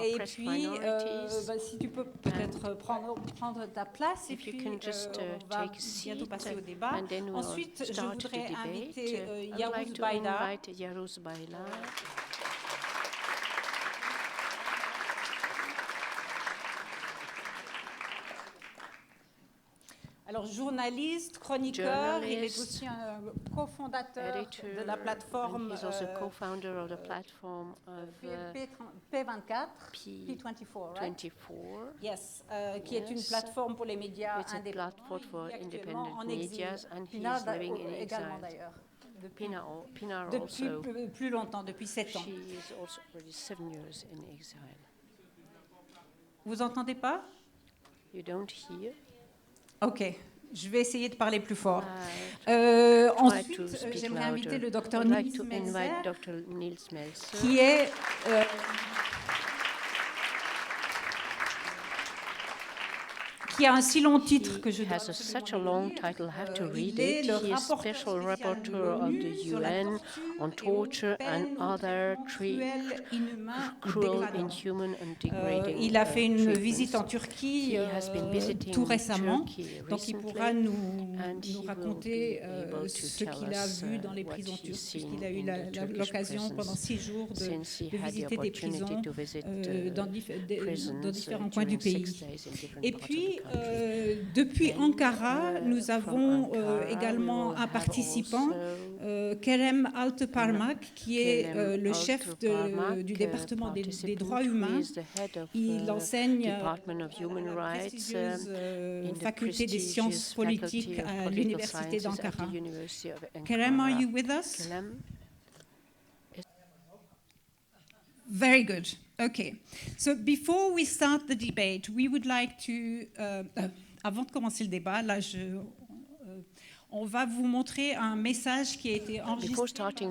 Et puis, si tu peux peut-être prendre ta place, et puis on va bientôt passer au débat. Ensuite, je voudrais inviter Yavuz Baydar. Alors, journaliste, chroniqueur, il est aussi un cofondateur de la plateforme P24, P24, yes, qui est une plateforme pour les médias indépendants. Il est actuellement en exil. Pina également d'ailleurs. Depuis plus longtemps, depuis 7 ans. Vous entendez pas? You don't hear? Ok, je vais essayer de parler plus fort. Ensuite, j'aimerais inviter le docteur Nils Melzer, qui est... qui a un si long titre que je dois absolument lire. Il est le rapporteur of the UN on torture and other cruel, inhuman and degrading il a fait une visite en Turquie tout récemment, donc il pourra nous raconter ce qu'il a vu dans les prisons turques, puisqu'il a eu l'occasion pendant 6 jours de visiter des prisons dans différents coins du pays. Et puis, depuis Ankara, nous avons également un participant, Kerem Altıparmak, qui est le chef du département des droits humains. Il enseigne à la prestigieuse faculté des sciences politiques à l'université d'Ankara. Kerem, are you with us? Very good. Okay. So before we start the debate, we would like to, avant de commencer le débat, là, on va vous montrer un message qui a été enregistré par Asli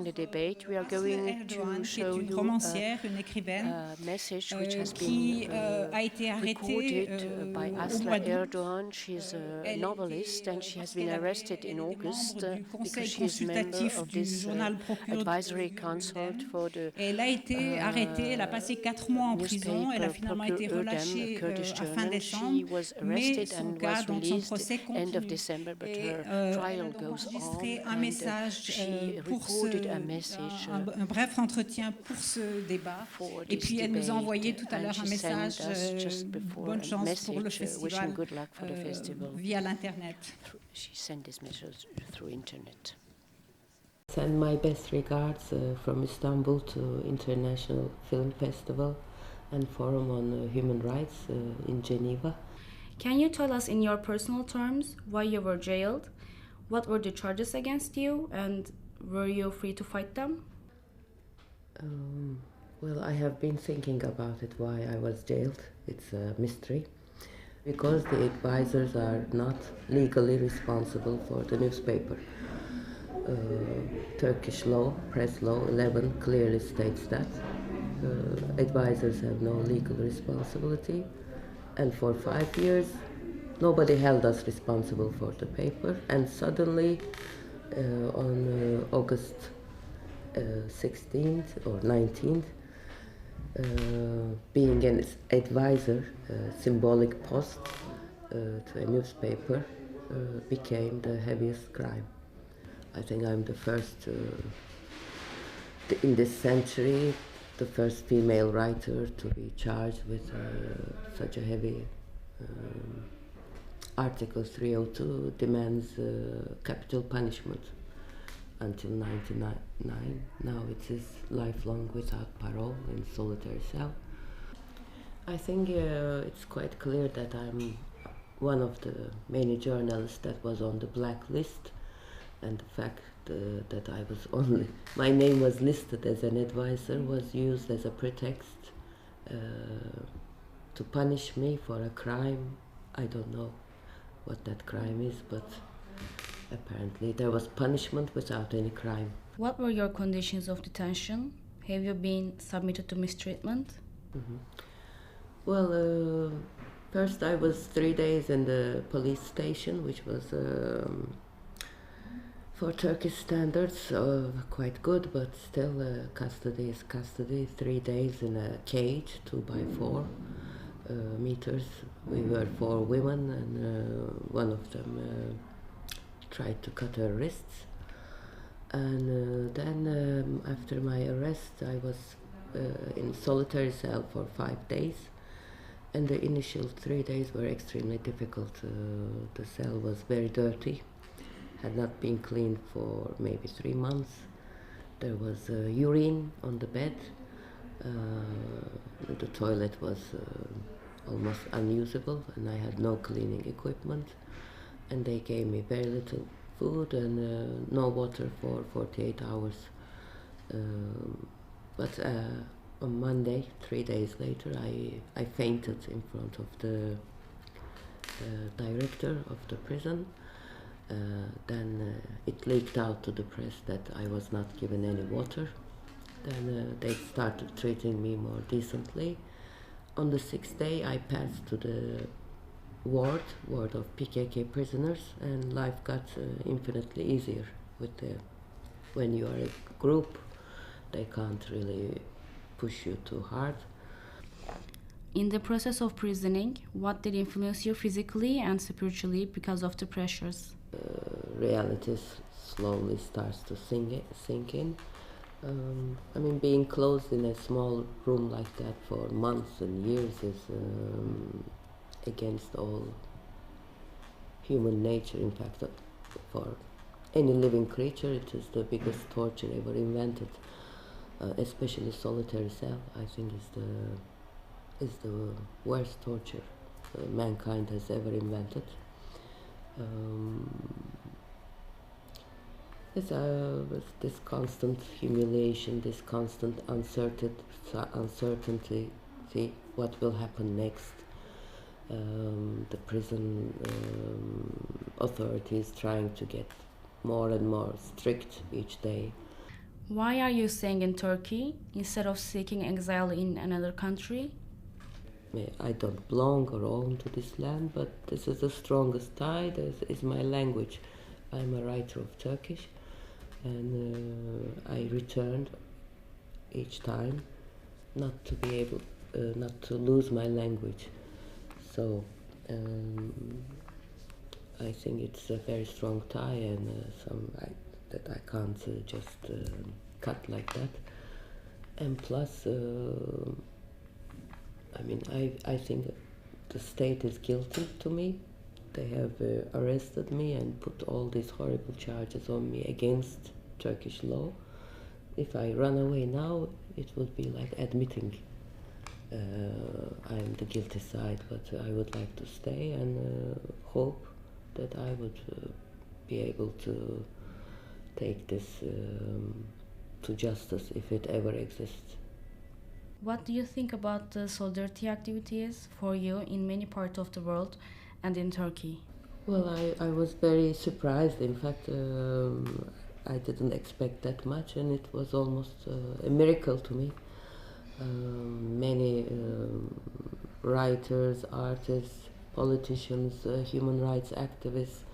Erdogan, qui est une romancière, une écrivaine, qui a été arrêtée au mois d'août. She's a novelist and she has been arrested in August because she is member of this advisory council for the elle a été arrêtée, elle a passé 4 mois en prison, elle a finalement été relâchée à fin décembre, mais son cas, donc son procès continue. Et elle a donc enregistré un message un bref entretien pour ce débat. Et puis elle nous a envoyé tout à l'heure un message, bonne chance pour le festival, via l'Internet. She sent this message through internet. Send my best regards from Istanbul to International Film Festival and Forum on Human Rights in Geneva. Can you tell us in your personal terms why you were jailed? What were the charges against you, and were you free to fight them? Well, I have been thinking about it, why I was jailed. It's a mystery. Because the advisors are not legally responsible for the newspaper. Turkish law, press law 11 clearly states that advisors have no legal responsibility, and for 5 years nobody held us responsible for the paper, and suddenly on August 16th or 19th, being an advisor, symbolic post to a newspaper became the heaviest crime. I think I'm the first, in this century, the first female writer to be charged with such a heavy Article 302 demands capital punishment until 1999. Now it is lifelong without parole in solitary cell. I think it's quite clear that I'm one of the many journalists that was on the blacklist, and the fact that I was only, my name was listed as an advisor was used as a pretext to punish me for a crime. I don't know what that crime is, but apparently there was punishment without any crime. What were your conditions of detention? Have you been submitted to mistreatment? Mm-hmm. Well, first I was 3 days in the police station, which was For Turkish standards, quite good, but still custody is custody. 3 days in a cage, 2 by 4 meters. We were 4 women, and one of them tried to cut her wrists. And then after my arrest, I was in solitary cell for 5 days. And the initial 3 days were extremely difficult. The cell was very dirty, had not been cleaned for maybe 3 months. There was urine on the bed. The toilet was almost unusable, and I had no cleaning equipment. And they gave me very little food and no water for 48 hours. But on Monday, 3 days later, I fainted in front of the director of the prison. Then it leaked out to the press that I was not given any water. Then they started treating me more decently. On the 6th day, I passed to the ward of PKK prisoners, and life got infinitely easier. When you are a group, they can't really push you too hard. In the process of prisoning, what did influence you physically and spiritually because of the pressures? Reality slowly starts to sink in. I mean, being closed in a small room like that for months and years is against all human nature. In fact, for any living creature, it is the biggest torture ever invented. Especially solitary cell, I think, is the worst torture mankind has ever invented. This constant humiliation, this constant uncertainty, what will happen next. The prison authorities trying to get more and more strict each day. Why are you staying in Turkey instead of seeking exile in another country? I don't belong or own to this land, but this is the strongest tie. This is my language. I'm a writer of Turkish, and I returned each time not to lose my language. So I think it's a very strong tie, and that I can't just cut like that. And plus, I think the state is guilty to me. They have arrested me and put all these horrible charges on me against Turkish law. If I run away now, it would be like admitting I'm the guilty side, but I would like to stay and hope that I would be able to take this to justice if it ever exists. What do you think about the solidarity activities for you in many parts of the world and in Turkey? Well, I was very surprised. In fact, I didn't expect that much, and it was almost a miracle to me. Many writers, artists, politicians, human rights activists,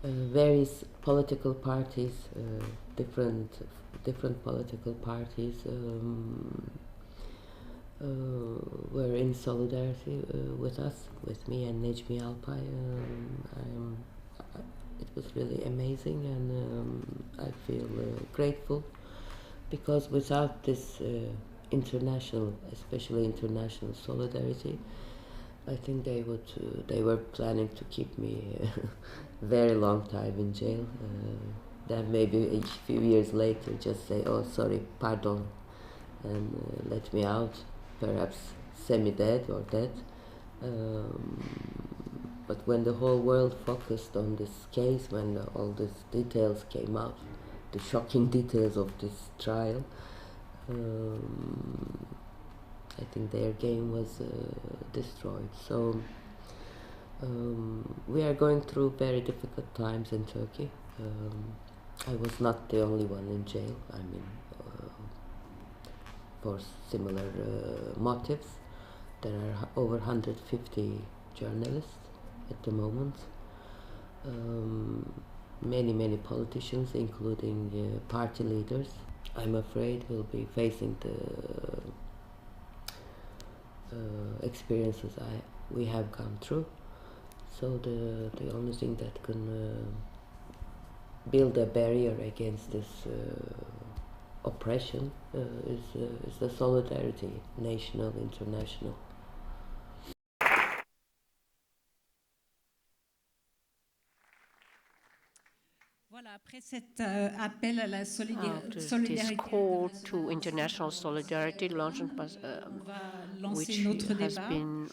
various political parties, different political parties were in solidarity with us, with me and Necmi Alpay. It was really amazing, and I feel grateful, because without this especially international solidarity, I think they were planning to keep me a very long time in jail. Then maybe a few years later just say, oh, sorry, pardon, and let me out, perhaps semi-dead or dead. But when the whole world focused on this case, when all these details came out, the shocking details of this trial, I think their game was destroyed. So we are going through very difficult times in Turkey. I was not the only one in jail. I mean, for similar motives. There are over 150 journalists at the moment. many politicians, including party leaders. I'm afraid we'll be facing the experiences we have gone through. So the only thing that can build a barrier against this oppression is the solidarity, national, international. After this call to international solidarity launched by, which has been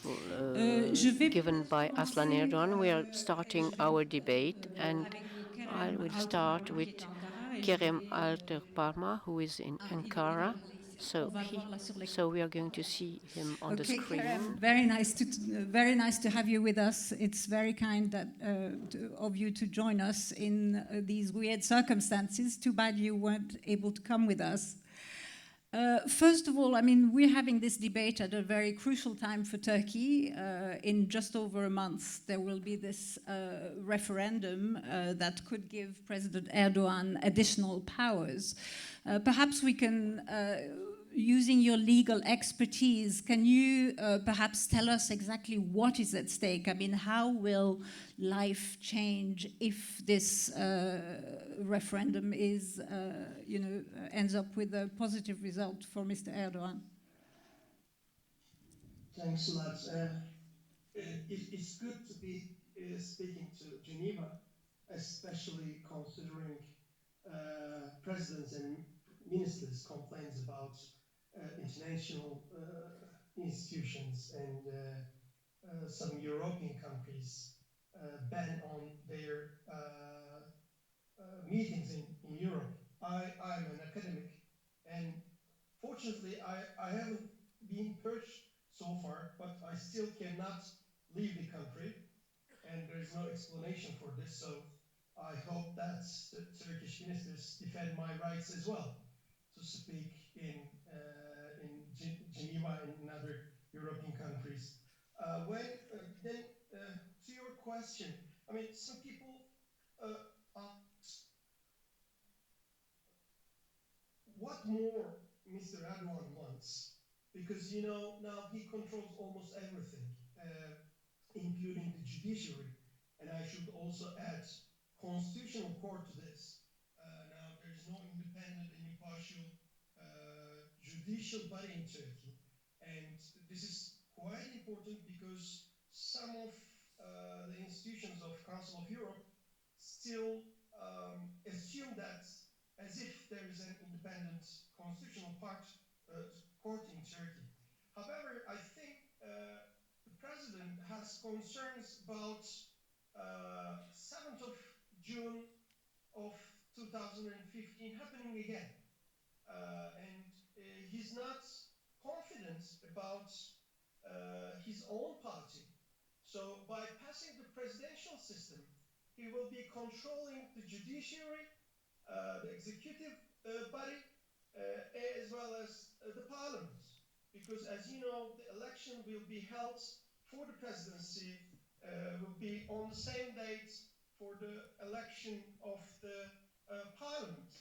given by Asli Erdogan, we are starting our debate, and I will start with Kerem Alter-Parma, who is in Ankara. So we are going to see him on the screen. Kerem, very nice to have you with us. It's very kind of you to join us in these weird circumstances. Too bad you weren't able to come with us. First of all, I mean, we're having this debate at a very crucial time for Turkey. In just over a month, there will be this referendum that could give President Erdogan additional powers. Perhaps we can, using your legal expertise, can you perhaps tell us exactly what is at stake? I mean, how will life change if this referendum is, ends up with a positive result for Mr. Erdogan? Thanks a lot. It's good to be speaking to Geneva, especially considering presidents and ministers' complaints about international institutions and some European countries ban on their meetings in Europe. I'm an academic, and fortunately, I haven't been purged so far, but I still cannot leave the country, and there's no explanation for this. So I hope that the Turkish ministers defend my rights as well to speak in Geneva and in other European countries. Then to your question, I mean, some people ask what more Mr. Erdogan wants, because now he controls almost everything, including the judiciary, and I should also add constitutional court to this. Now there is no independent and impartial judicial body in Turkey, and this is quite important because some of the institutions of Council of Europe still assume that as if there is an independent constitutional court in Turkey. However, I think the president has concerns about 7th of June of 2015 happening again. And he's not confident about his own party. So by passing the presidential system, he will be controlling the judiciary, the executive body, as well as the parliament. Because as you know, the election will be held for the presidency, will be on the same date for the election of the parliament.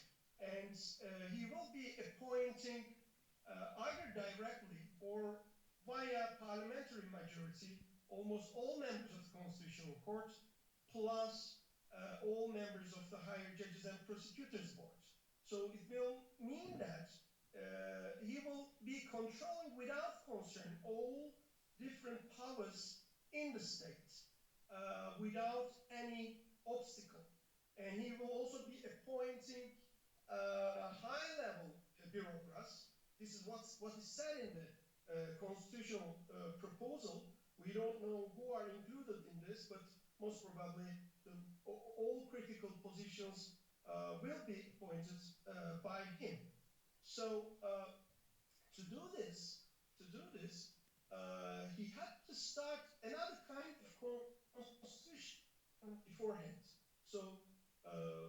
And he will be appointing either directly or via parliamentary majority almost all members of the Constitutional Court, plus all members of the higher judges and prosecutors board. So it will mean that he will be controlling without concern all different powers in the state without any obstacle. And he will also be appointing high-level bureaucrats. This is what is said in the constitutional proposal. We don't know who are included in this, but most probably all critical positions will be appointed by him. So to do this, he had to start another kind of constitution beforehand. So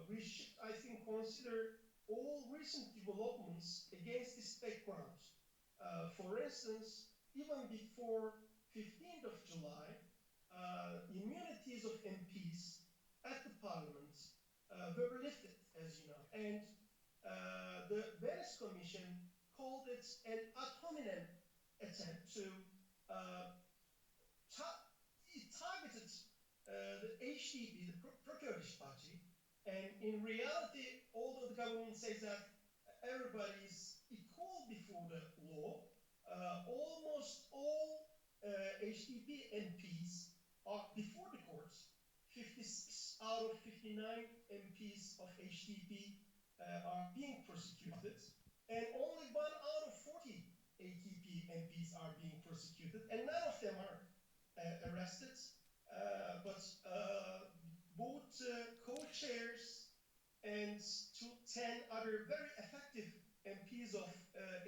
we should, I think, consider all recent developments against this background. For instance, even before 15th of July, immunities of MPs at the parliament were lifted, as you know. And the Venice Commission called it an ad hominem attempt to it targeted the HDP, the pro-Kurdish party, and in reality, although the government says that everybody is equal before the law, almost all HDP MPs are before the courts. 56 out of 59 MPs of HDP are being prosecuted, and only 1 out of 40 ATP MPs are being prosecuted, and none of them are arrested. But both co-chairs and 10 other very effective MPs of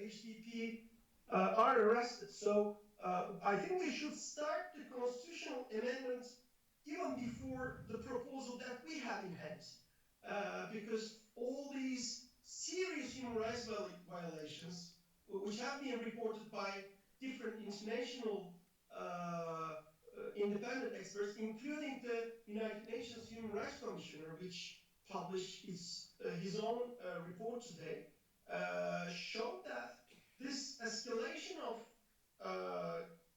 HDP are arrested. So I think we should start the constitutional amendment even before the proposal that we have in hand, because all these serious human rights violations, which have been reported by different international independent experts, including the United Nations Human Rights Commissioner, which published his own report today, showed that this escalation of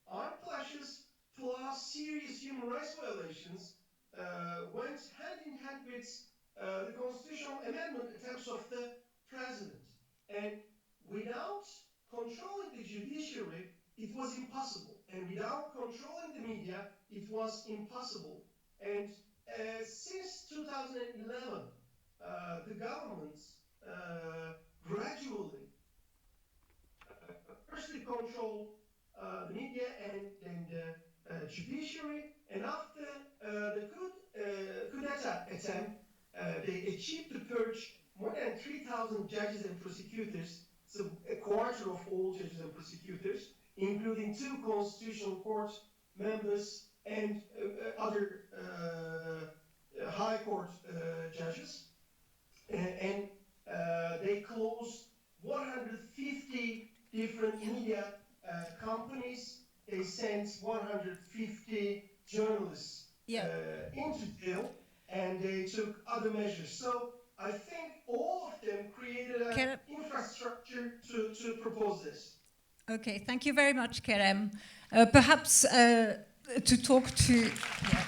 armed clashes plus serious human rights violations went hand in hand with the constitutional amendment attempts of the president. And without controlling the judiciary, it was impossible. And without controlling the media, it was impossible. And since 2011, the government gradually firstly controlled the media and then the judiciary. And after the coup d'etat attempt, they achieved to purge more than 3,000 judges and prosecutors, so a quarter of all judges and prosecutors, including 2 constitutional court members and other high court judges. And they closed 150 different media companies. They sent 150 journalists into jail, and they took other measures. So I think all of them created an infrastructure to propose this. Okay, thank you very much, Kerem. Perhaps to talk to... Yeah.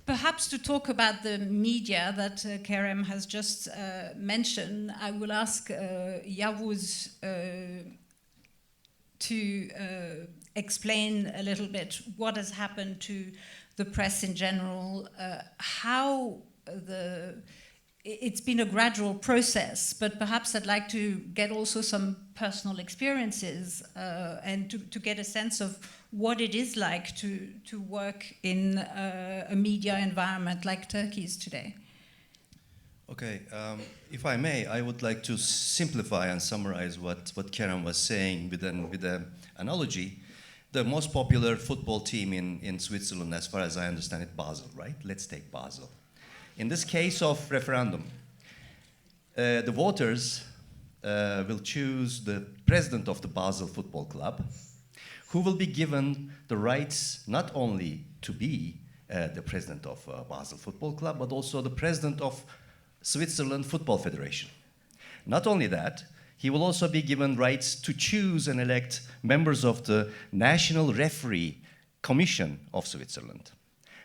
Perhaps to talk about the media that Kerem has just mentioned, I will ask Yavuz to explain a little bit what has happened to the press in general, how it's been a gradual process, but perhaps I'd like to get also some personal experiences and to get a sense of what it is like to work in a media environment like Turkey's today. Okay, if I may, I would like to simplify and summarize what Kerem was saying with an analogy. The most popular football team in Switzerland, as far as I understand it, Basel, right? Let's take Basel. In this case of referendum, the voters will choose the president of the Basel Football Club, who will be given the rights not only to be the president of Basel Football Club, but also the president of Switzerland Football Federation. Not only that, he will also be given rights to choose and elect members of the National Referee Commission of Switzerland.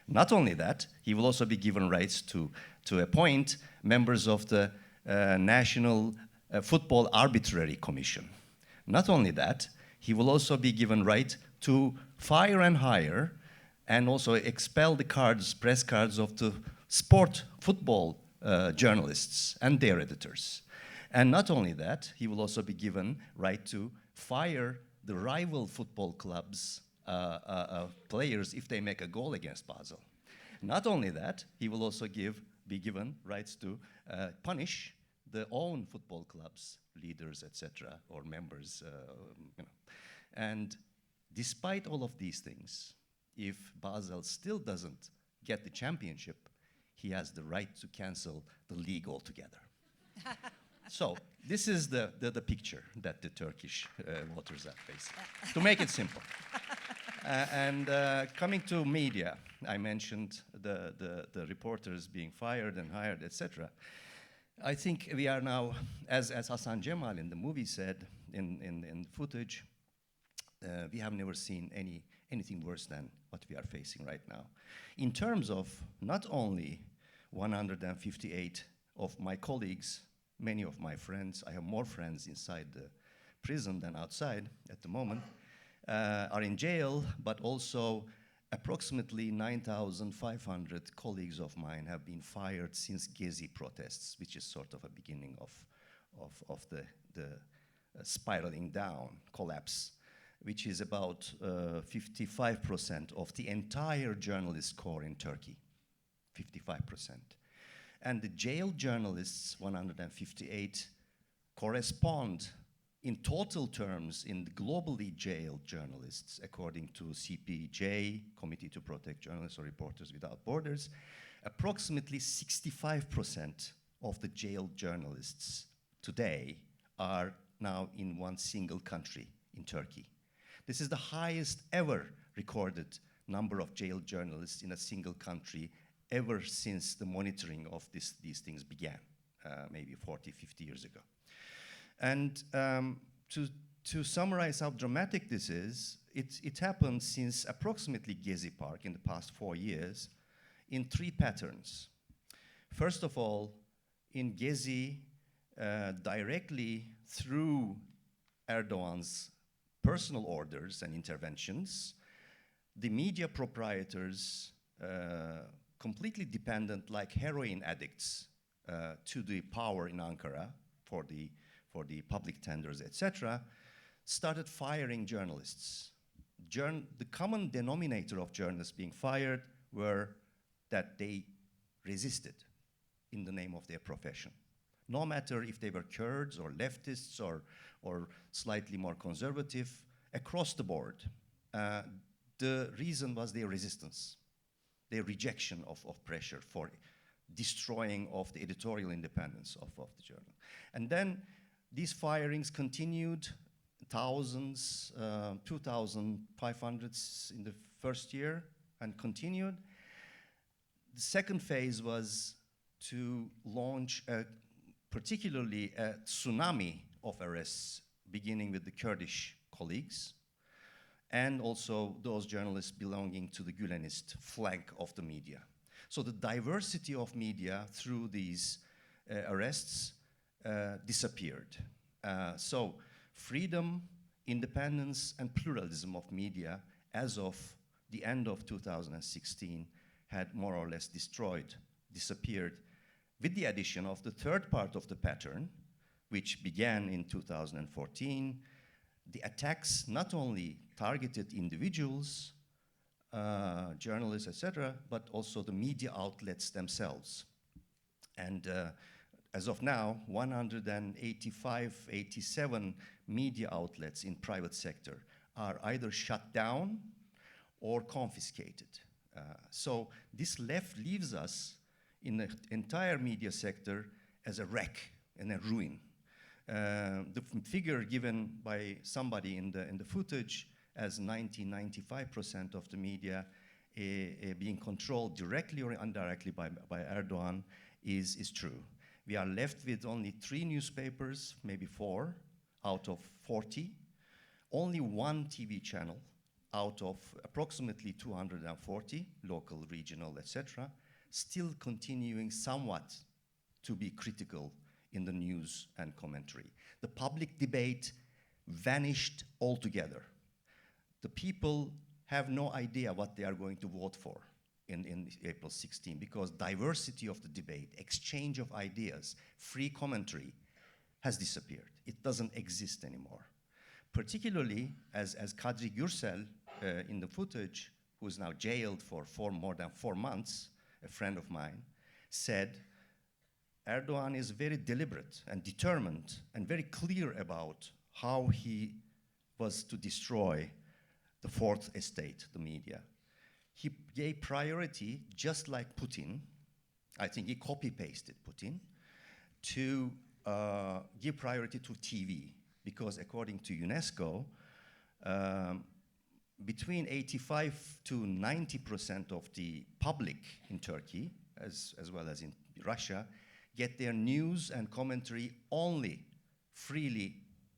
Not only that, he will also be given rights to appoint members of the National Football Arbitrary Commission. Not only that, he will also be given right to fire and hire and also expel the press cards of the football journalists and their editors. And not only that, he will also be given right to fire the rival football clubs' players if they make a goal against Basel. Not only that, he will also be given rights to punish the own football clubs, leaders, etc., or members. And despite all of these things, if Basel still doesn't get the championship, he has the right to cancel the league altogether. So this is the picture that the Turkish voters are facing, to make it simple. And coming to media, I mentioned the reporters being fired and hired, etc. I think we are now, as Hassan Cemal in the movie said, in footage, we have never seen anything worse than what we are facing right now. In terms of not only 158 of my colleagues, many of my friends, I have more friends inside the prison than outside at the moment, are in jail, but also approximately 9,500 colleagues of mine have been fired since Gezi protests, which is sort of a beginning of the spiraling down, collapse, which is about 55% of the entire journalist corps in Turkey, 55%. And the jailed journalists, 158, correspond in total terms in the globally jailed journalists, according to CPJ, Committee to Protect Journalists or Reporters Without Borders, approximately 65% of the jailed journalists today are now in one single country, in Turkey. This is the highest ever recorded number of jailed journalists in a single country ever since the monitoring of these things began, maybe 40, 50 years ago. And to summarize how dramatic this is, it happened since approximately Gezi Park in the past 4 years in 3 patterns. First of all, in Gezi, directly through Erdogan's personal orders and interventions, the media proprietors, completely dependent like heroin addicts to the power in Ankara for the public tenders, etc., started firing journalists. The common denominator of journalists being fired were that they resisted in the name of their profession. No matter if they were Kurds or leftists or slightly more conservative, across the board, the reason was their resistance, their rejection of pressure for destroying of the editorial independence of the journal. And then these firings continued, thousands, 2,500 in the first year, and continued. The second phase was to launch particularly a tsunami of arrests, beginning with the Kurdish colleagues, and also those journalists belonging to the Gülenist flank of the media. So the diversity of media through these arrests disappeared. So freedom, independence, and pluralism of media as of the end of 2016 had more or less disappeared, with the addition of the third part of the pattern, which began in 2014. The attacks not only targeted individuals, journalists, etc., but also the media outlets themselves. And as of now, 185, 87 media outlets in private sector are either shut down or confiscated. So this leaves us in the entire media sector as a wreck and a ruin. The figure given by somebody in the footage as 95% of the media being controlled directly or indirectly by Erdogan is true. We are left with only 3 newspapers, maybe 4 out of 40, only 1 TV channel out of approximately 240, local, regional, etc., still continuing somewhat to be critical in the news and commentary. The public debate vanished altogether. The people have no idea what they are going to vote for in April 16, because diversity of the debate, exchange of ideas, free commentary has disappeared. It doesn't exist anymore. Particularly as Kadri Gürsel in the footage, who is now jailed for more than 4 months, a friend of mine, said, Erdogan is very deliberate and determined and very clear about how he was to destroy the fourth estate, the media. He gave priority, just like Putin, I think he copy-pasted Putin, to give priority to TV, because according to UNESCO, between 85 to 90% of the public in Turkey, as well as in Russia, get their news and commentary only freely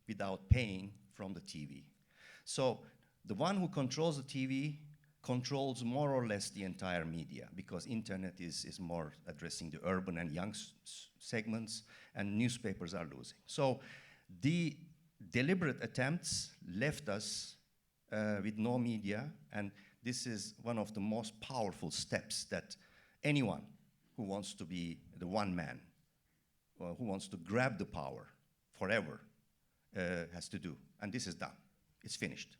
without paying from the TV. So the one who controls the TV controls more or less the entire media, because internet is more addressing the urban and young segments, and newspapers are losing. So the deliberate attempts left us with no media, and this is one of the most powerful steps that anyone who wants to be the one man, who wants to grab the power forever, has to do. And this is done. It's finished.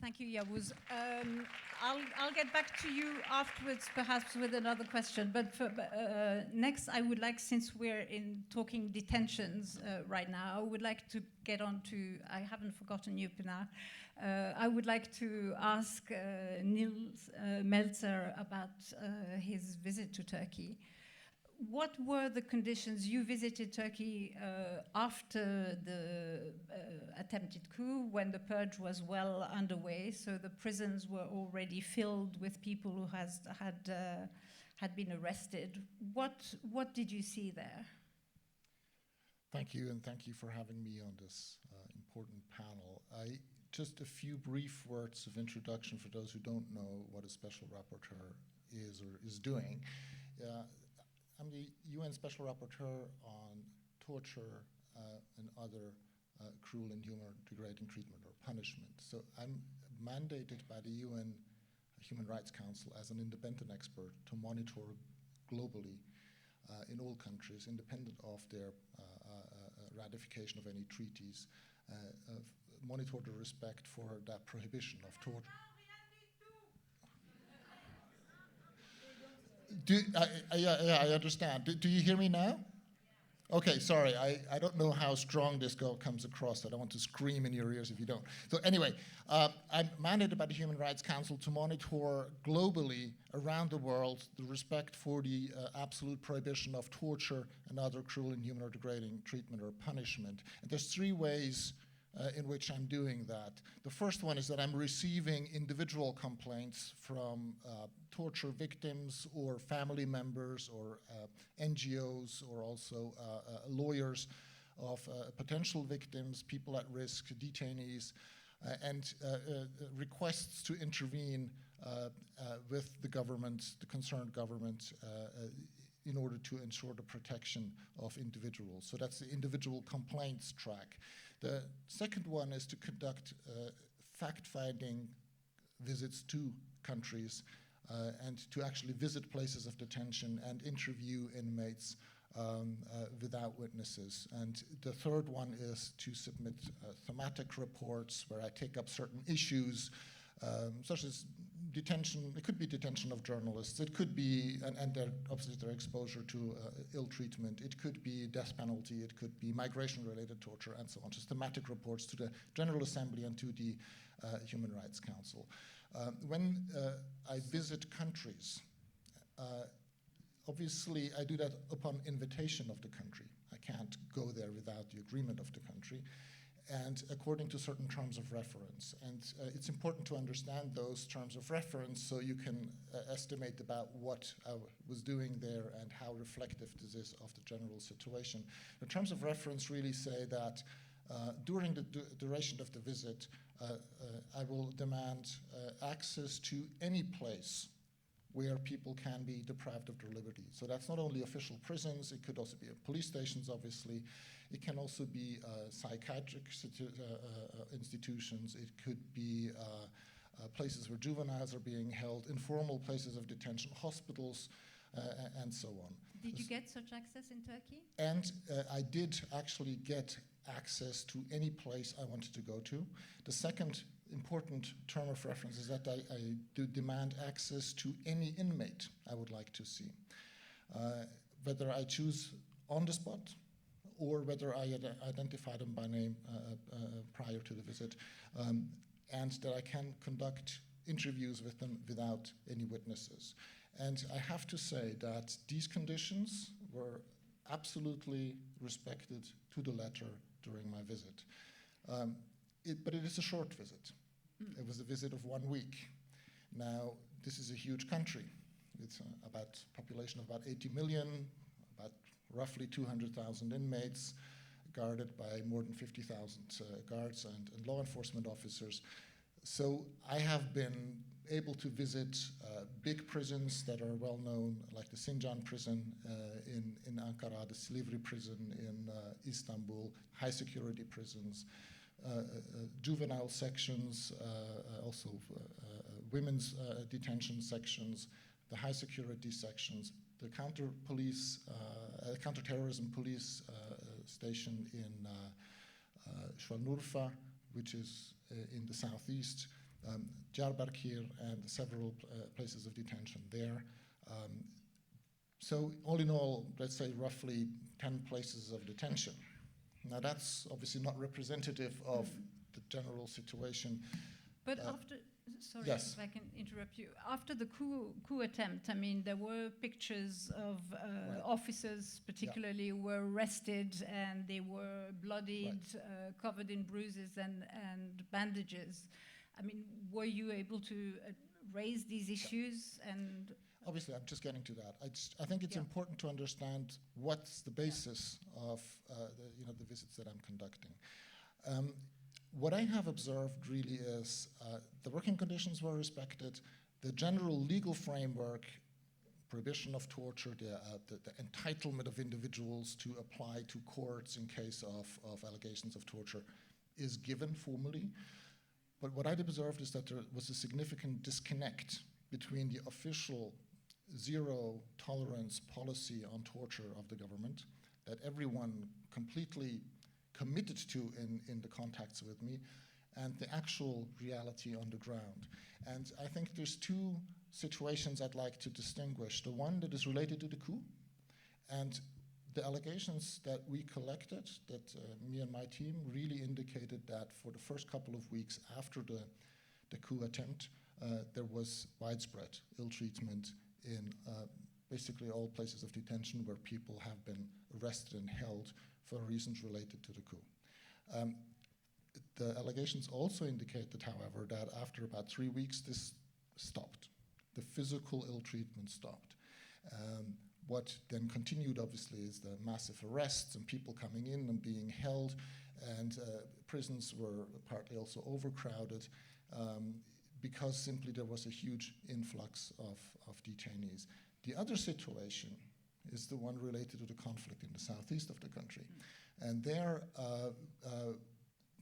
Thank you, Yavuz. I'll get back to you afterwards, perhaps with another question. But next, I would like, since we're talking detentions right now, I would like to get on to, I haven't forgotten you, Pinar. I would like to ask Nils Melzer about his visit to Turkey. What were the conditions? You visited Turkey after the attempted coup, when the purge was well underway, so the prisons were already filled with people who had been arrested. What did you see there? Thank you, and thank you for having me on this important panel. Just a few brief words of introduction for those who don't know what a special rapporteur is or is doing. I'm the UN Special Rapporteur on torture and other cruel, inhuman, degrading treatment or punishment. So I'm mandated by the UN Human Rights Council as an independent expert to monitor globally in all countries, independent of their ratification of any treaties, monitor the respect for that prohibition of torture. I understand. Do you hear me now? Okay, sorry. I don't know how strong this comes across. I don't want to scream in your ears if you don't. So anyway, I'm mandated by the Human Rights Council to monitor globally around the world the respect for the absolute prohibition of torture and other cruel, inhuman, or degrading treatment or punishment. And there's three ways in which I'm doing that. The first one is that I'm receiving individual complaints from torture victims or family members or NGOs or also lawyers of potential victims, people at risk, detainees, and requests to intervene with the government, the concerned government, in order to ensure the protection of individuals. So that's the individual complaints track. The second one is to conduct fact-finding visits to countries and to actually visit places of detention and interview inmates without witnesses. And the third one is to submit thematic reports where I take up certain issues, such as detention. It could be detention of journalists. It could be, and obviously their exposure to ill treatment. It could be death penalty. It could be migration-related torture, and so on. Just thematic reports to the General Assembly and to the Human Rights Council. When I visit countries, obviously I do that upon invitation of the country. I can't go there without the agreement of the country, and according to certain terms of reference. And it's important to understand those terms of reference so you can estimate about what I was doing there and how reflective this is of the general situation. The terms of reference really say that during the duration of the visit, I will demand access to any place where people can be deprived of their liberty. So that's not only official prisons, it could also be police stations, obviously. It can also be psychiatric institutions. It could be places where juveniles are being held, informal places of detention, hospitals, and so on. Did you get such access in Turkey? And I did actually get access to any place I wanted to go to. The second important term of reference is that I do demand access to any inmate I would like to see, whether I choose on the spot or whether I identify them by name prior to the visit, and that I can conduct interviews with them without any witnesses. And I have to say that these conditions were absolutely respected to the letter during my visit. But it is a short visit. visit of 1 week. Now, this is a huge country. It's about a population of about 80 million, about roughly 200,000 inmates, guarded by more than 50,000 guards and law enforcement officers. So I have been able to visit big prisons that are well known, like the Sincan prison in Ankara, the Silivri prison in Istanbul, high security prisons, juvenile sections, also women's detention sections, the high security sections, the counterterrorism police station in Şanlıurfa, which is in the southeast, Diyarbakir, and several places of detention there. So all in all, let's say roughly 10 places of detention. Now that's obviously not representative of the general situation. But after, sorry yes. if I can interrupt you, after the coup attempt, I mean, there were pictures of Right. officers particularly who were arrested and they were bloodied, Right. covered in bruises and bandages. I mean, were you able to raise these issues? And obviously, I'm just getting to that. I think it's important to understand what's the basis of the visits that I'm conducting. What I have observed really is the working conditions were respected, the general legal framework, prohibition of torture, the entitlement of individuals to apply to courts in case of allegations of torture is given formally. But what I'd observed is that there was a significant disconnect between the official zero tolerance policy on torture of the government that everyone completely committed to in the contacts with me, and the actual reality on the ground. And I think there's two situations I'd like to distinguish. The one that is related to the coup, and the allegations that we collected, that me and my team really indicated that for the first couple of weeks after the coup attempt, there was widespread ill treatment in basically all places of detention where people have been arrested and held for reasons related to the coup. The allegations also indicated, however, that after about 3 weeks, this stopped. The physical ill treatment stopped. What then continued, obviously, is the massive arrests and people coming in and being held, and prisons were partly also overcrowded because simply there was a huge influx of detainees. The other situation is the one related to the conflict in the southeast of the country. And there,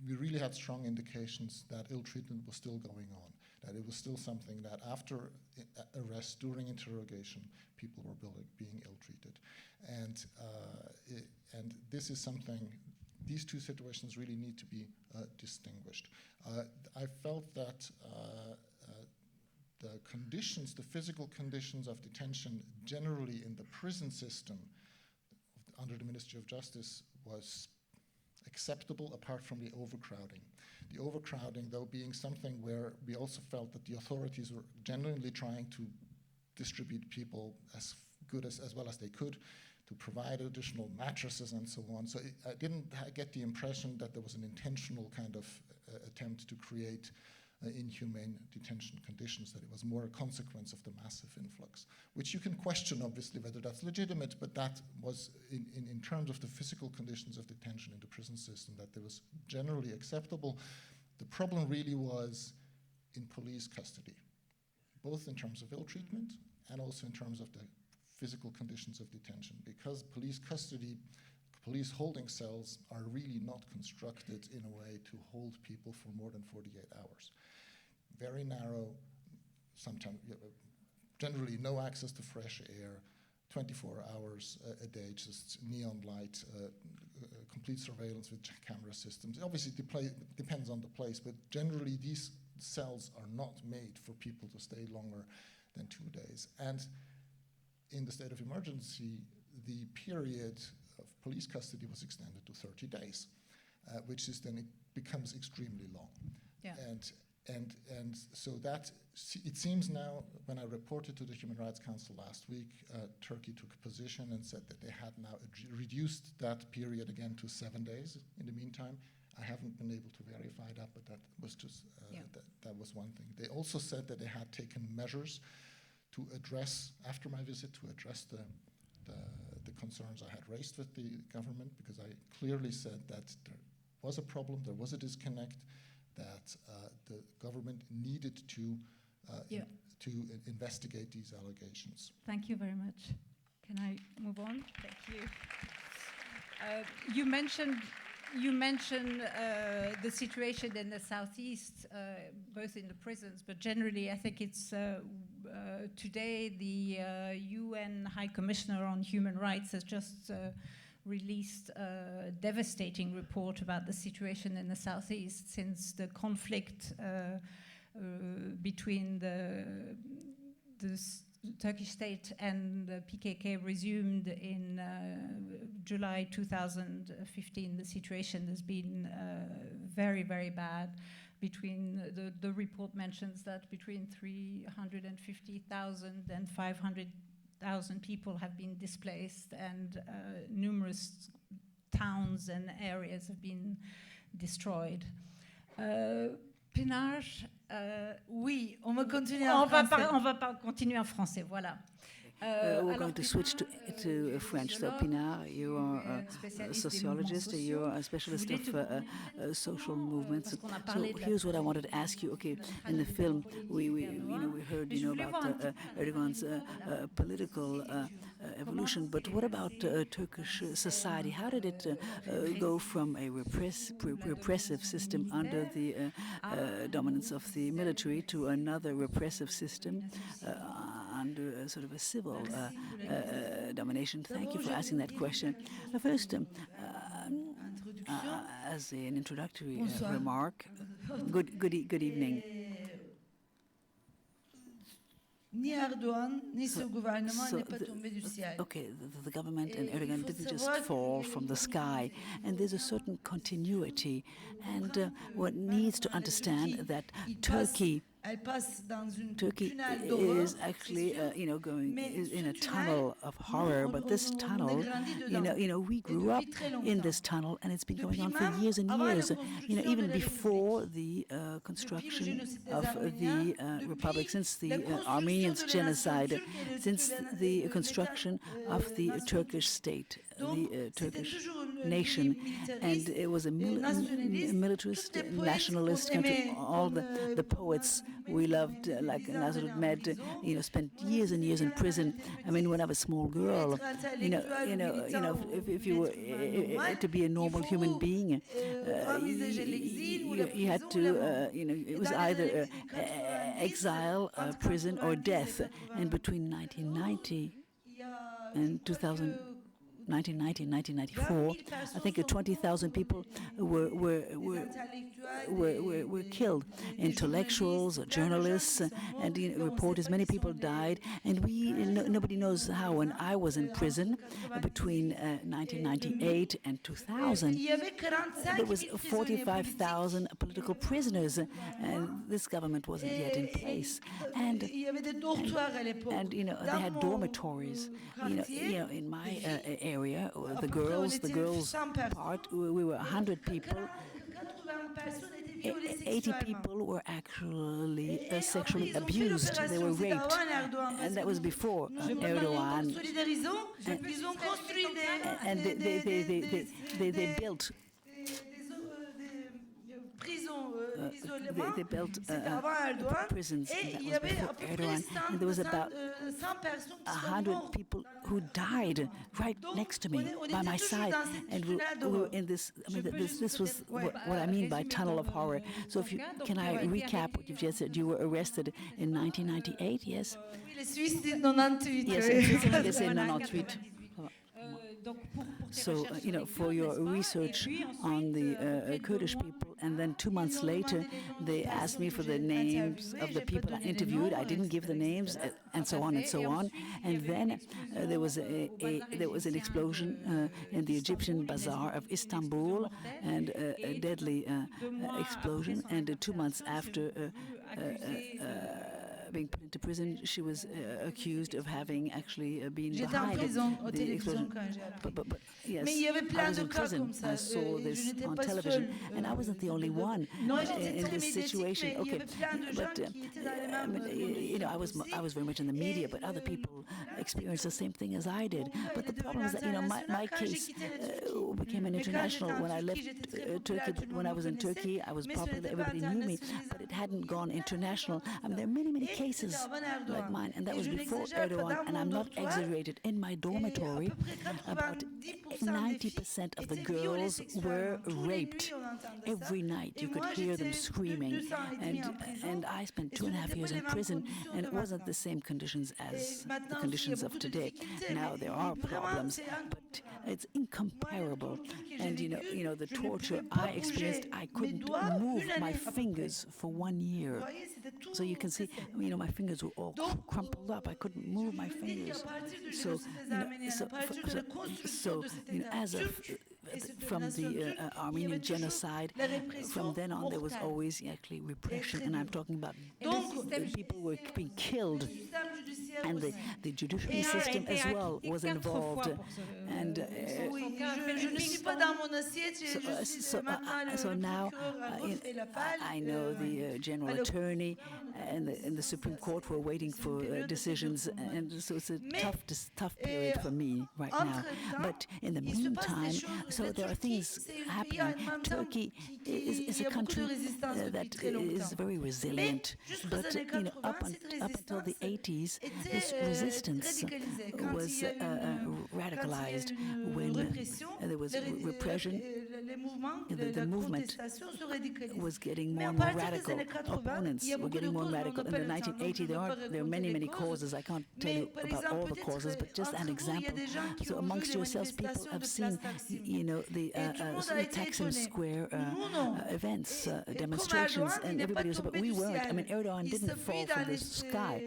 we really had strong indications that ill treatment was still going on, that it was still something that after arrest, during interrogation, people were being ill-treated. And this is something, these two situations really need to be distinguished. I felt that the conditions, the physical conditions of detention generally in the prison system under the Ministry of Justice was acceptable apart from the overcrowding. The overcrowding, though, being something where we also felt that the authorities were genuinely trying to distribute people as good as well as they could, to provide additional mattresses and so on. So I didn't get the impression that there was an intentional kind of attempt to create inhumane detention conditions, that it was more a consequence of the massive influx, which you can question, obviously, whether that's legitimate, but that was, in terms of the physical conditions of detention in the prison system, that there was generally acceptable. The problem really was in police custody, both in terms of ill treatment and also in terms of the physical conditions of detention, because police custody, police holding cells are really not constructed in a way to hold people for more than 48 hours. Very narrow, sometimes, generally no access to fresh air, 24 hours a day, just neon light, complete surveillance with camera systems. Obviously, it depends on the place, but generally these cells are not made for people to stay longer than 2 days. And in the state of emergency, the period of police custody was extended to 30 days, which is then, it becomes extremely long. Yeah. And so that, it seems now, when I reported to the Human Rights Council last week, Turkey took a position and said that they had now reduced that period again to 7 days in the meantime, I haven't been able to verify that, but that was just that was one thing. They also said that they had taken measures to address, after my visit, to address the concerns I had raised with the government, because I clearly said that there was a problem, there was a disconnect, that the government needed to investigate these allegations. Thank you very much. Can I move on? Thank you. You mentioned the situation in the southeast, both in the prisons, but generally, I think it's today the UN High Commissioner on Human Rights has just released a devastating report about the situation in the southeast since the conflict between the Turkish state and the PKK resumed in July 2015. The situation has been very, very bad. Between the report mentions that between 350,000 and 500,000 people have been displaced, and numerous towns and areas have been destroyed. Pinar, oui, on va continuer en français. On va continuer en français, voilà. We're going to switch to French. So, Pinar, you are a sociologist, you're a specialist of social movements. So here's what I wanted to ask you. Okay, in the film, we heard about Erdogan's political evolution, but what about Turkish society? How did it go from a repressive system under the dominance of the military to another repressive system under a sort of a civil domination? Thank you for asking that question. First, as an introductory remark, good evening. Ni Erdogan, ni ce gouvernement n'est pas tombé du ciel. Okay, the government and Erdogan didn't just fall from the sky, and there's a certain continuity. And one needs to understand that Turkey is actually, going in a tunnel of horror. But this tunnel, we grew up in this tunnel, and it's been going on for years and years. Even before the construction of the republic, since the Armenians genocide, since the construction of the Turkish state, the Turkish nation, and it was a militarist, nationalist country. All the poets we loved, like Nazir Ahmed, spent years and years in prison. I mean, when I was a small girl, if you were to be a normal human being, you had to, it was either exile, prison, or death. And between 1990 and 1994, I think 20,000 people were killed. Intellectuals, journalists, and reporters. Many people died, and nobody knows how. When I was in prison between 1998 and 2000, there was 45,000 political prisoners, and this government wasn't yet in place. And they had dormitories. In my area, the girls part, we were 100 people. 80 people were actually sexually abused. They were raped, and that was before Erdogan. And they built. They built prisons, and that was before Erdogan. And there was about 100 people who died right next to me, by my side. And we were in this, this was what I mean by tunnel of horror. So can I recap what you've just said? You were arrested in 1998, yes? Yes, in 98. So, for your research on the Kurdish people, and then 2 months later, they asked me for the names of the people I interviewed. I didn't give the names, and so on and so on. And then there was an explosion in the Egyptian bazaar of Istanbul, and a deadly explosion. And 2 months after being put into prison. She was accused of having actually been J'étais en behind prison aux the télévisions explosion. quand j'ai appris. But yes, Mais il y avait I plein was de in cas prison. comme ça. I saw Je this n'étais on pas television, seule. and I wasn't the only one Moi, j'étais in très this médiatique, situation. mais il y Okay, avait plein de gens but qui étaient dans les I mêmes mean, you know, I was very much in the media, but other people experienced the same thing as I did. But the problem is that, you know, my case became an international when I left Turkey. But when I was in Turkey, I was popular, everybody knew me, but it hadn't gone international. I mean, there are many, many cases like mine, and that was before Erdogan, and I'm not exaggerated. In my dormitory, about 90% of the girls were raped. Every night you could hear them screaming, and I spent 2.5 years in prison, and it wasn't the same conditions as the conditions of today. Now there are problems, but it's incomparable. And you know the torture I experienced, I couldn't move my fingers for 1 year. So you can see, you know, my fingers were all crumpled up. I couldn't move my fingers. So, you know, as of from the Armenian genocide, from then on there was always actually repression, and I'm talking about people were being killed, and the judiciary system as well was involved. And so now I know the general attorney and the Supreme Court were waiting for decisions, and so it's a tough period for me right now. But in the meantime, so there are things happening. Turkey is a country that is very resilient, but you know, up until the 80s, this resistance was radicalized when there was repression. The movement was getting more and more radical. Opponents were getting more radical. In the 1980s, there are many causes. I can't tell you about all the causes, but just an example. So amongst yourselves, people have seen, you know, the Taksim Square events, demonstrations, and everybody was, but we weren't. I mean, Erdogan didn't fall from the sky.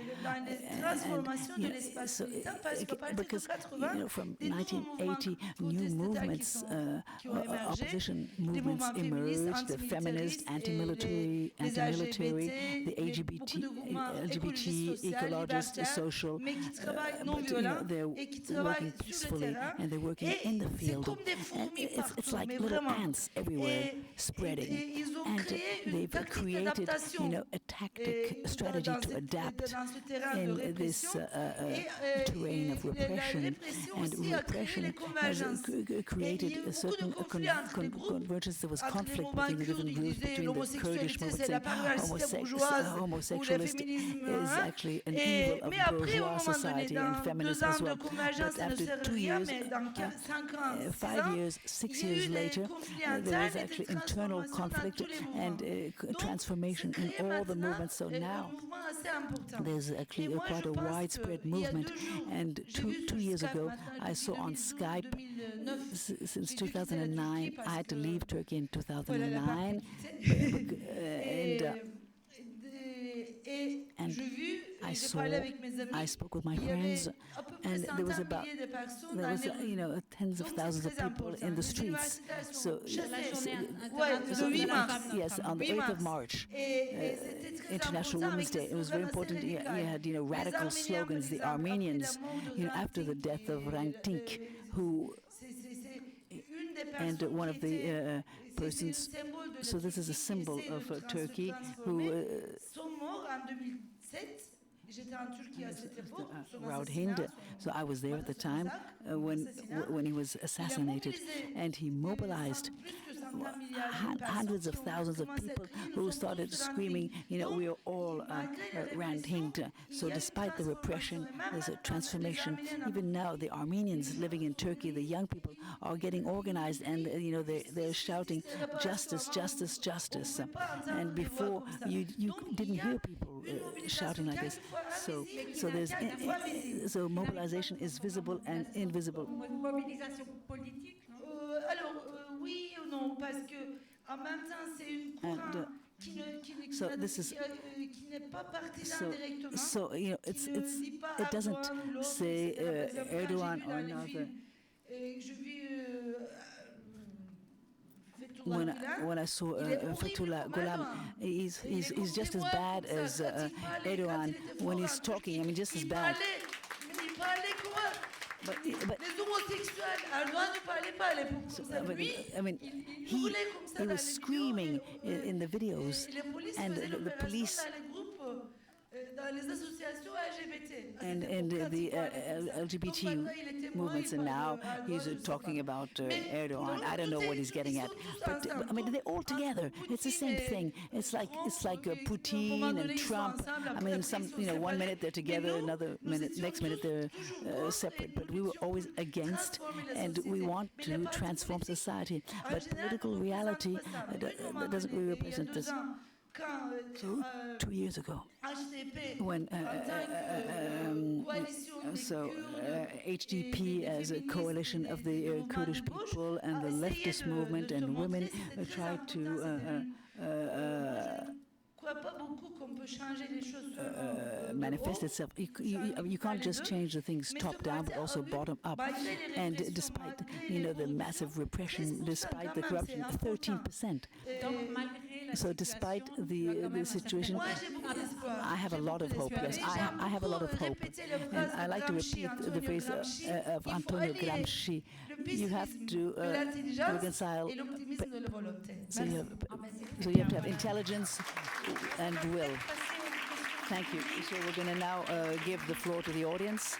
Because you know, from 1980, new movements, opposition movements emerged: the feminist, anti-military, the LGBT, ecologist, the social. But you know, they're working peacefully and they're working in the field. And it's like little ants everywhere spreading. And they've created, you know, a tactic, a strategy to adapt in this terrain of repression. And repression has created a certain convergence. There was conflict between the different groups, between the Kurdish movement saying homosexualist is actually an evil of bourgeois society and feminism as well. But after 2 years, 5 years, 6 years later, there is actually internal conflict and transformation in all the movements. So now there's actually quite a widespread movement. And two years ago, I saw on Skype, since 2009, I had to leave Turkey in 2009, and I spoke with my friends, and there was you know, tens of thousands of people in the streets. So yes, on the 8th of March, International Women's Day, it was very important. You had, you know, radical slogans. The Armenians, you know, after the death of Rangtink, who and one of the persons, so this is a symbol of Turkey, who Raoul Hind. So I was there at the time when he was assassinated, and he mobilized hundreds of thousands of people who started screaming, you know, we are all Raoul Hind. So despite the repression, there's a transformation. Even now, the Armenians living in Turkey, the young people, are getting organized, and you know, they're shouting justice, justice, justice. And before, you didn't hear people shouting like this. So there's so mobilization is visible and invisible. Mobilisation politique, non? Alors oui ou non, parce que en même temps c'est une courant qui n'est pas partisan directement. So you know, it doesn't say Erdogan or another. Je vis fait when I saw Fethullah Gulen, he's just as bad as Erdogan when he's talking. I mean, just as bad. But Les homosexuels, Erdogan ne parlait pas à l'époque comme ça. Lui, he was screaming in the videos, and the police dans les associations LGBT. and the LGBT movements, and now he's talking about Erdogan. I don't know what he's getting at, but I mean they're all together. It's the same thing. It's like Putin and Trump. I mean, one minute they're together, next minute they're separate. But we were always against, and we want to transform society. But political reality doesn't really represent this. So 2 years ago, when HDP as a coalition of the Kurdish people and the leftist movement and women tried to manifest itself. You can't just change the things top down, but also bottom up. And despite the massive repression, despite the corruption, 13%. So despite the situation, I have a lot of hope. Yes, I have a lot of hope. And I like to repeat the phrase of Antonio Gramsci. You have to reconcile. So you have to have intelligence and will. Thank you. So we're going to now give the floor to the audience.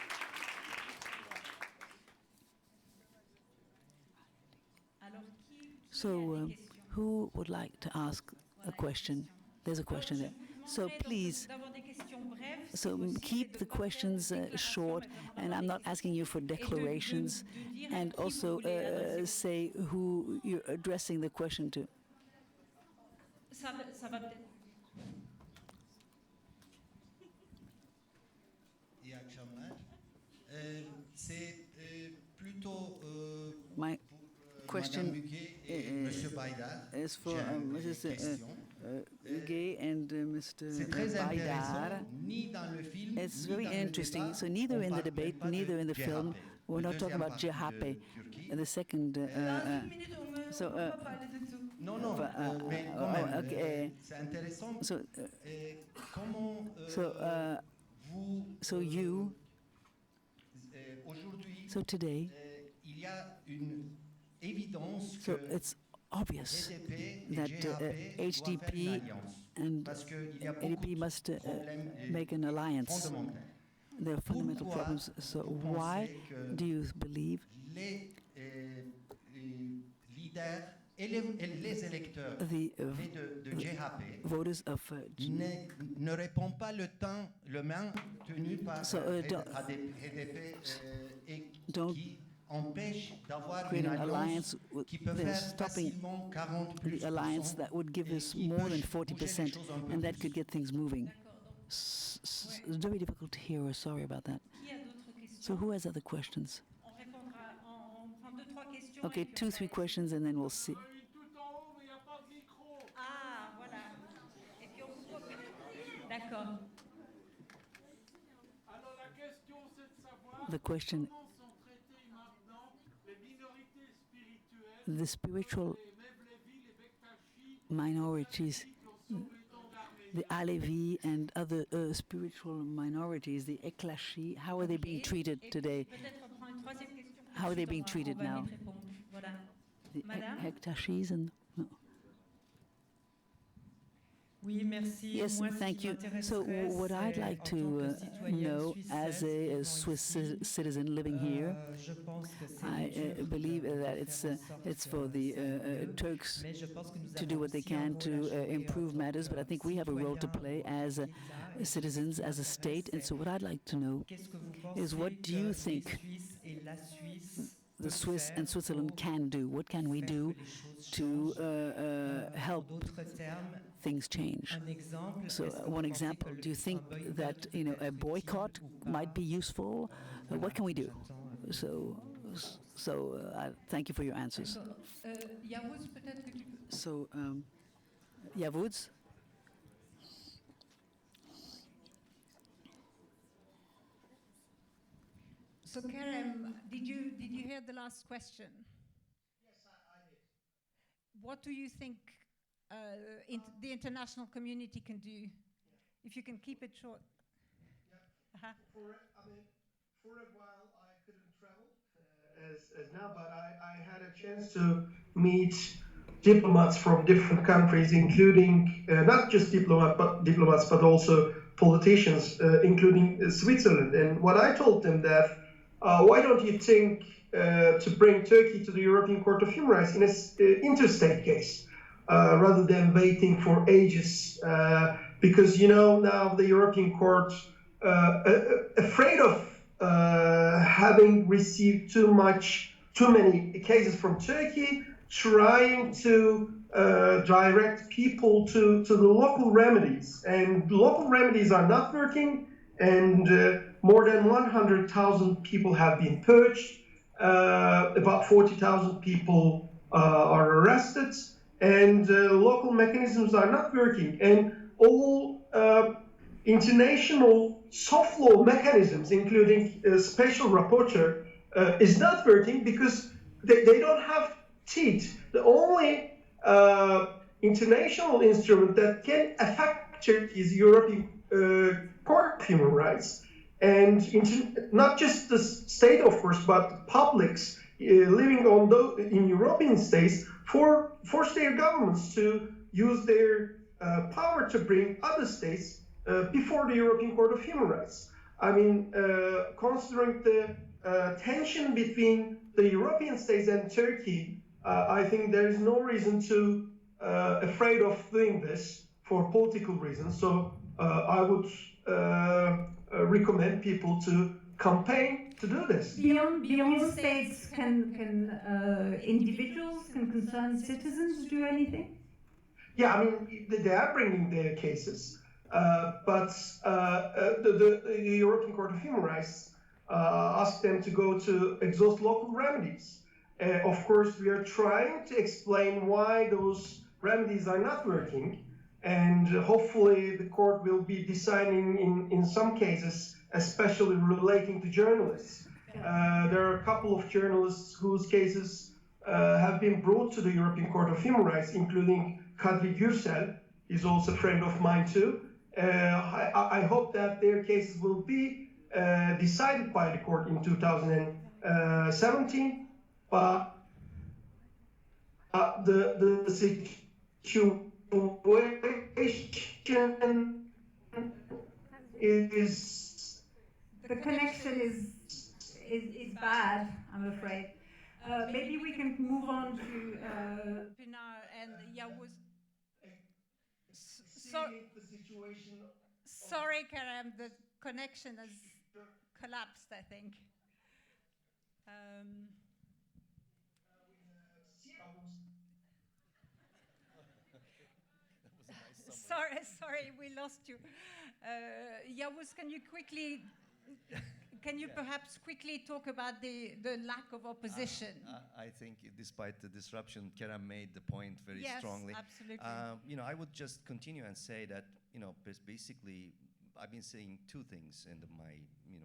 So who would like to ask a question? There's a question there. So please, keep the questions short, and I'm not asking you for declarations, and also say who you're addressing the question to. İyi akşamlar. C'est plutôt My question is for Mrs. Gay and Mr. Baydar. It's very interesting. So neither in the debate, neither in the film, we're not talking about JHP. The second. Okay. C'est intéressant. So you. So today. Il y a une évidence so it's obvious that HDP and ADP must make an alliance. There are fundamental problems. So why do you believe the voters of ne répondent pas le main tenu par don't create an alliance they're stopping the alliance that would give us more than 40%, and that could get things moving. It's very difficult to hear. Sorry about that. So who has other questions? Okay, 2-3 questions, and then we'll see. The question, the spiritual minorities, the Alevi and other spiritual minorities, the Eklashi, how are they being treated today? How are they being treated now? The Eklashis and... No. Yes, thank you. So what I'd like to know as a Swiss citizen living here, I believe that it's for the Turks to do what they can to improve matters, but I think we have a role to play as citizens, as a state. And so what I'd like to know is, what do you think the Swiss and Switzerland can do? What can we do to help things change? So one example, do you think that a boycott might be useful? What can we do? So thank you for your answers. So Yavuz? So Kerem, did you hear the last question? Yes, I did. what do you think the international community can do? If you can keep it short. Yeah. For a while, I couldn't travel as now, but I had a chance to meet diplomats from different countries, including not just diplomats, but also politicians, including Switzerland. And what I told them that, why don't you think to bring Turkey to the European Court of Human Rights in an interstate case, rather than waiting for ages? Because now the European Court, afraid of having received too many cases from Turkey, trying to direct people to the local remedies. And local remedies are not working, and more than 100,000 people have been purged, about 40,000 people are arrested, and local mechanisms are not working. And all international soft law mechanisms, including a special rapporteur, is not working because they don't have teeth. The only international instrument that can affect Turkey's European Court of Human Rights, and not just the state, of course, but publics living in European states, force their governments to use their power to bring other states before the European Court of Human Rights. I mean, considering the tension between the European states and Turkey, I think there is no reason to afraid of doing this for political reasons. So I would recommend people to campaign to do this. Beyond states, can individuals, can concerned citizens do anything? Yeah, I mean, they are bringing their cases. But the European Court of Human Rights asked them to go to exhaust local remedies. Of course, we are trying to explain why those remedies are not working, and hopefully the court will be deciding in some cases, especially relating to journalists. There are a couple of journalists whose cases have been brought to the European Court of Human Rights, including Kadri Gürsel, is also a friend of mine too. I hope that their cases will be decided by the court in 2017, but the situation is... The connection is bad, I'm afraid. Maybe we can move on to Pinar and Yavuz. Sorry, Kerem, the connection has collapsed, I think. Sorry, we lost you. Yavuz, can you perhaps quickly talk about the lack of opposition? I think despite the disruption, Kerem made the point very strongly. Yes, absolutely. I would just continue and say that, basically, I've been saying two things in my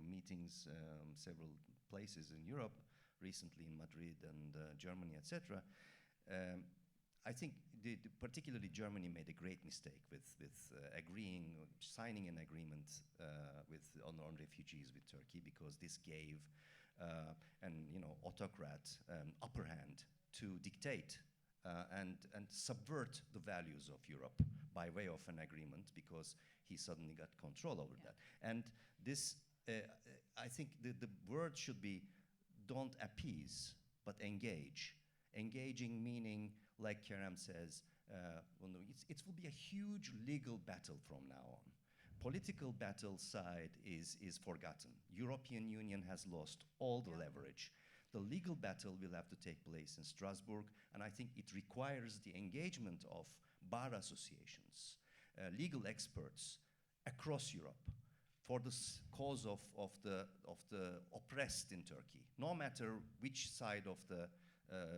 meetings, several places in Europe, recently in Madrid and Germany, etc. I think particularly Germany made a great mistake with signing an agreement on refugees with Turkey, because this gave an autocrat upper hand to dictate and subvert the values of Europe by way of an agreement, because he suddenly got control over that. And this, I think the word should be, don't appease, but engage. Engaging meaning, like Kerem says, it will be a huge legal battle from now on. Political battle side is forgotten. European Union has lost all the leverage. The legal battle will have to take place in Strasbourg, and I think it requires the engagement of bar associations, legal experts across Europe for the cause of the oppressed in Turkey, no matter which side of the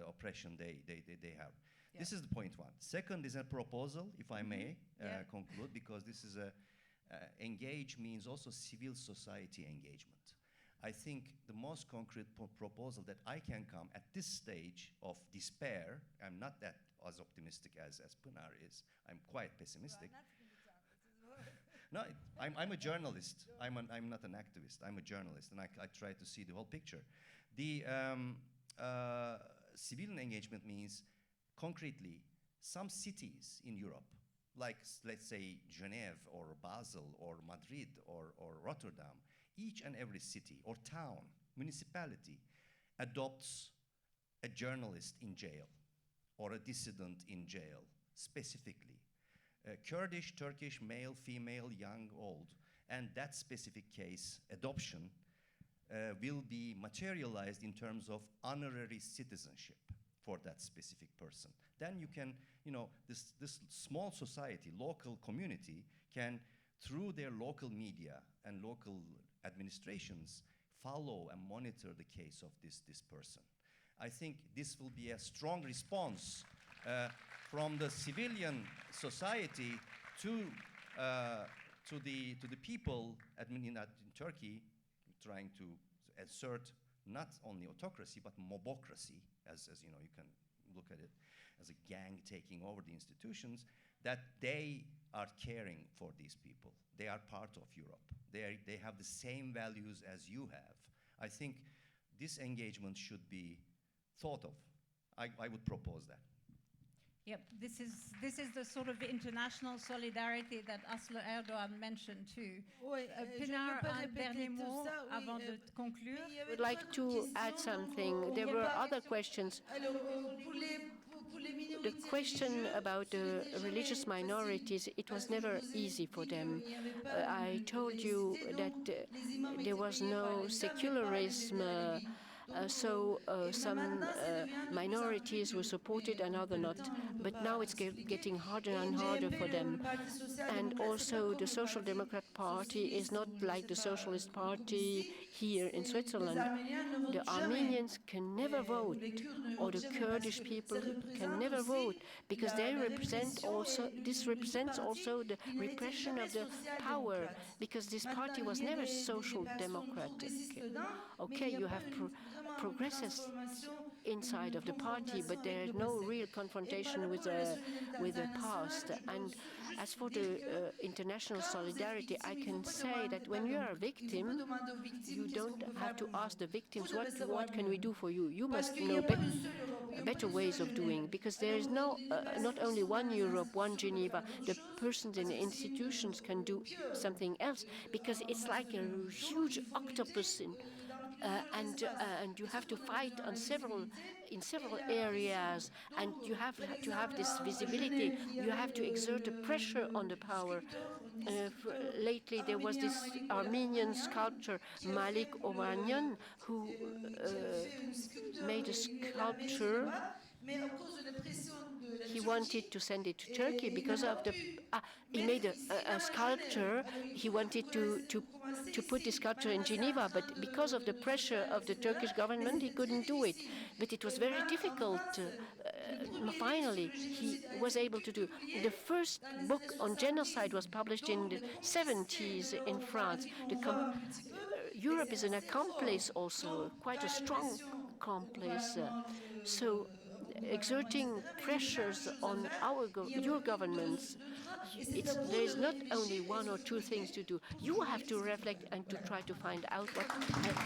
oppression they have. Yeah. This is the point one. Second is a proposal, if I may conclude, because this is engage means also civil society engagement. I think the most concrete proposal that I can come at this stage of despair, I'm not that as optimistic as Pınar is. I'm quite pessimistic. No, I'm a journalist. I'm not an activist. I'm a journalist, and I try to see the whole picture. The civilian engagement means, concretely, some cities in Europe, like let's say Geneva or Basel or Madrid or Rotterdam, each and every city or town, municipality, adopts a journalist in jail or a dissident in jail specifically. Kurdish, Turkish, male, female, young, old. And that specific case, adoption, will be materialized in terms of honorary citizenship for that specific person. Then you can, this small society, local community can, through their local media and local administrations, follow and monitor the case of this person. I think this will be a strong response from the civilian society to the people in Turkey, trying to assert not only autocracy but mobocracy, as you can look at it as a gang taking over the institutions, that they are caring for these people. They are part of Europe. They have the same values as you have. I think this engagement should be thought of. I would propose that. Yep, this is the sort of international solidarity that Asli Erdogan mentioned too. Pinar, un dernier mot avant de conclure. I would like to add something. There were other questions. The question about the religious minorities, it was never easy for them. I told you that there was no secularism. So some minorities were supported and others not. But now it's getting harder and harder for them. And also the Social Democrat Party is not like the Socialist Party here in Switzerland. The Armenians can never vote, or the Kurdish people can never vote, because they represent also, this represents also the repression of the power, because this party was never social democratic. Okay, you have progressives inside of the party, but there is no real confrontation with the past. And as for the international solidarity, I can say that when you are a victim, you don't have to ask the victims, what can we do for you? You must know better ways of doing, because there is no, not only one Europe, one Geneva, the persons in the institutions can do something else, because it's like a huge octopus and you have to fight in several areas, and you have to have this visibility. You have to exert a pressure on the power. Lately, there was this Armenian sculptor, Malik Omanyan, who made a sculpture. He wanted to send it to Turkey because of the... he made a sculpture. He wanted to put the sculpture in Geneva, but because of the pressure of the Turkish government, he couldn't do it. But it was very difficult. Finally, he was able to do. The first book on genocide was published in the 70s in France. Europe is an accomplice also, quite a strong accomplice. So exerting pressures on your governments, there is not only one or two things to do. You have to reflect and to try to find out what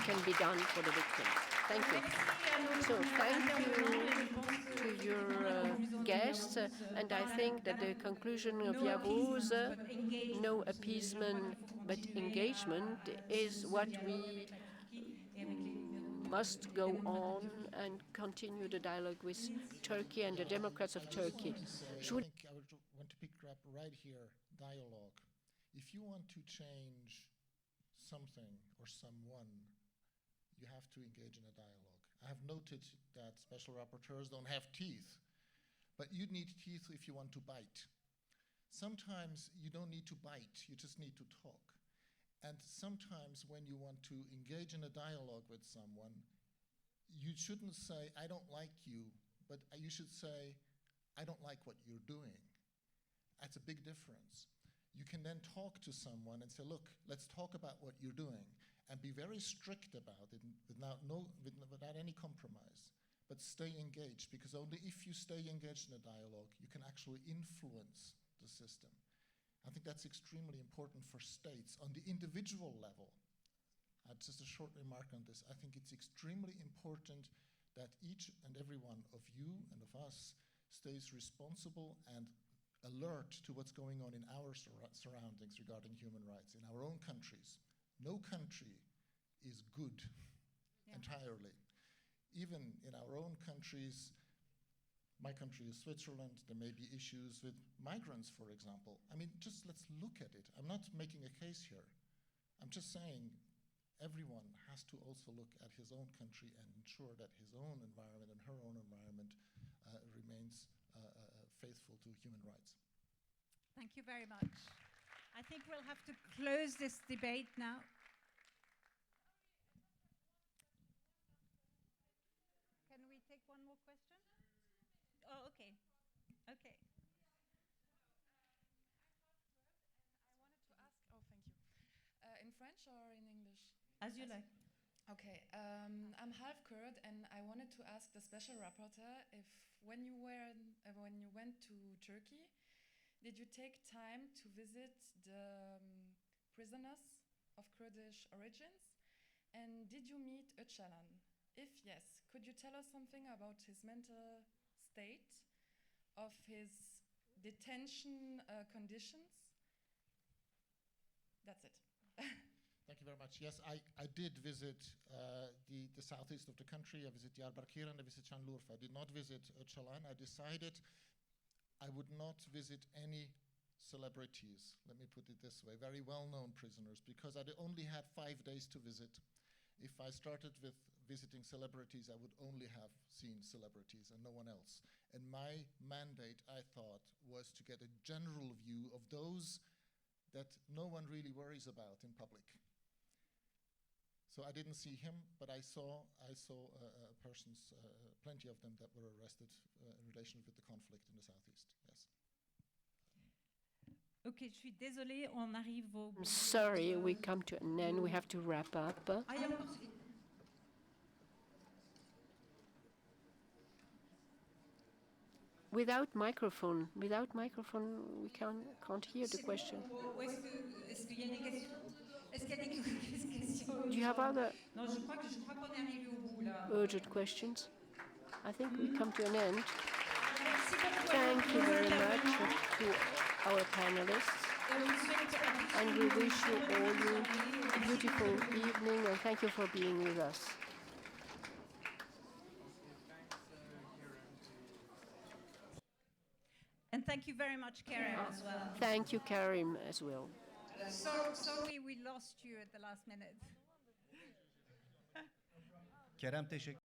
can be done for the victims. Thank you. So thank you to your guests, and I think that the conclusion of Yavuz, no appeasement but engagement, is what we must go on and continue the dialogue with Turkey and the democrats of Turkey. I think I would want to pick up right here, dialogue. If you want to change something or someone, you have to engage in a dialogue. I have noted that special rapporteurs don't have teeth, but you need teeth if you want to bite. Sometimes you don't need to bite, you just need to talk. And sometimes when you want to engage in a dialogue with someone, you shouldn't say, I don't like you, but you should say, I don't like what you're doing. That's a big difference. You can then talk to someone and say, look, let's talk about what you're doing, and be very strict about it without any compromise. but stay engaged, because only if you stay engaged in a dialogue, you can actually influence the system. I think that's extremely important for states. On the individual level, just a short remark on this, I think it's extremely important that each and every one of you and of us stays responsible and alert to what's going on in our surroundings regarding human rights in our own countries. No country is good entirely. Even in our own countries, my country is Switzerland, there may be issues with migrants, for example. I mean, just let's look at it. I'm not making a case here. I'm just saying everyone has to also look at his own country and ensure that his own environment and her own environment remains faithful to human rights. Thank you very much. I think we'll have to close this debate now. Can we take one more question? Oh, okay. Okay. I wanted to ask, oh, thank you. In French or in English? As you like. Okay, I'm half Kurd, and I wanted to ask the special rapporteur if when you went to Turkey, did you take time to visit the prisoners of Kurdish origins? And did you meet Öcalan? If yes, could you tell us something about his mental state, of his detention conditions? That's it. Thank you very much. Yes, I did visit the southeast of the country. I visited Diyarbakir and I visited Şanlıurfa. I did not visit Öcalan. I decided I would not visit any celebrities, let me put it this way, very well-known prisoners, because I only had 5 days to visit. If I started with visiting celebrities, I would only have seen celebrities and no one else. And my mandate, I thought, was to get a general view of those that no one really worries about in public. So I didn't see him, but I saw persons, plenty of them that were arrested in relation with the conflict in the southeast. Yes. Okay, je suis désolée, on arrive au... I'm sorry, we come to an end. We have to wrap up. Without microphone, we can't hear the question. Do you have other urgent questions? I think we come to an end. Thank you very much to our panelists, and we wish you all a beautiful evening, and thank you for being with us. And thank you very much, Karim, as well. Thank you, Karim, as well. Sorry we lost you at the last minute. Kerem, teşekkür